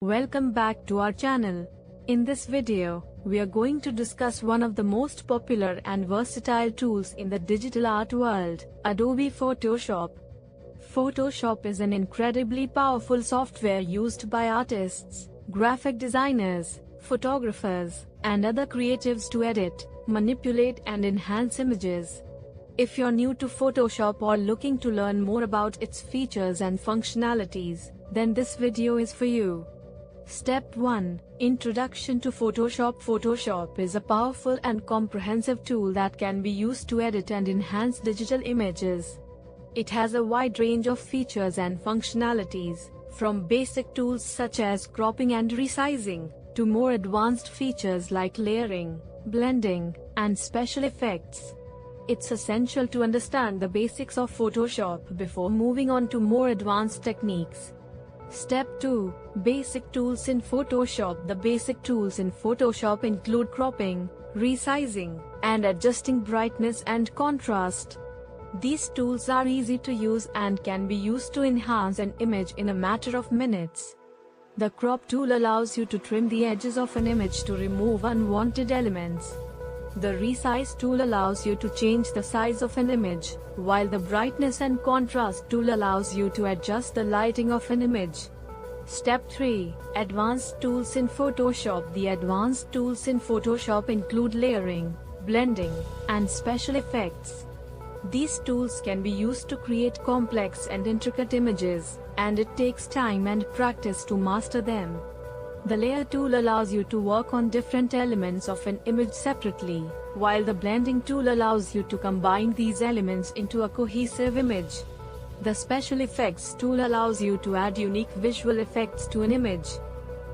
Welcome back to our channel. In this video, we are going to discuss one of the most popular and versatile tools in the digital art world, Adobe Photoshop. Photoshop is an incredibly powerful software used by artists, graphic designers, photographers, and other creatives to edit, manipulate and enhance images. If you're new to Photoshop or looking to learn more about its features and functionalities, then this video is for you. Step 1. Introduction to Photoshop. Photoshop is a powerful and comprehensive tool that can be used to edit and enhance digital images. It has a wide range of features and functionalities, from basic tools such as cropping and resizing, to more advanced features like layering, blending, and special effects. It's essential to understand the basics of Photoshop before moving on to more advanced techniques. Step 2. Basic tools in Photoshop. The basic tools in Photoshop include cropping, resizing, and adjusting brightness and contrast. These tools are easy to use and can be used to enhance an image in a matter of minutes. The crop tool allows you to trim the edges of an image to remove unwanted elements. The resize tool allows you to change the size of an image, while the brightness and contrast tool allows you to adjust the lighting of an image. Step 3. Advanced tools in Photoshop. The advanced tools in Photoshop include layering, blending, and special effects. These tools can be used to create complex and intricate images, and it takes time and practice to master them. The layer tool allows you to work on different elements of an image separately, while the blending tool allows you to combine these elements into a cohesive image. The special effects tool allows you to add unique visual effects to an image.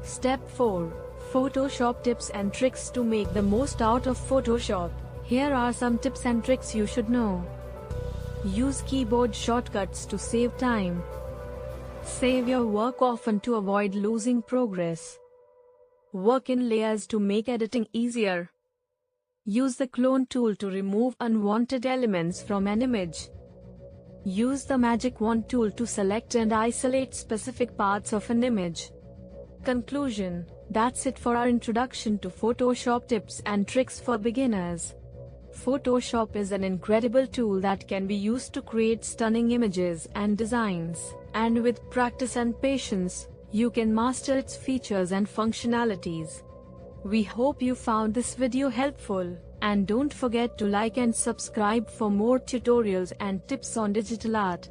Step 4. Photoshop tips and tricks to make the most out of Photoshop. Here are some tips and tricks you should know. Use keyboard shortcuts to save time. Save your work often to avoid losing progress. Work in layers to make editing easier. Use the clone tool to remove unwanted elements from an image. Use the magic wand tool to select and isolate specific parts of an image. Conclusion: that's it for our introduction to Photoshop tips and tricks for beginners. Photoshop is an incredible tool that can be used to create stunning images and designs, and with practice and patience, you can master its features and functionalities. We hope you found this video helpful, and don't forget to like and subscribe for more tutorials and tips on digital art.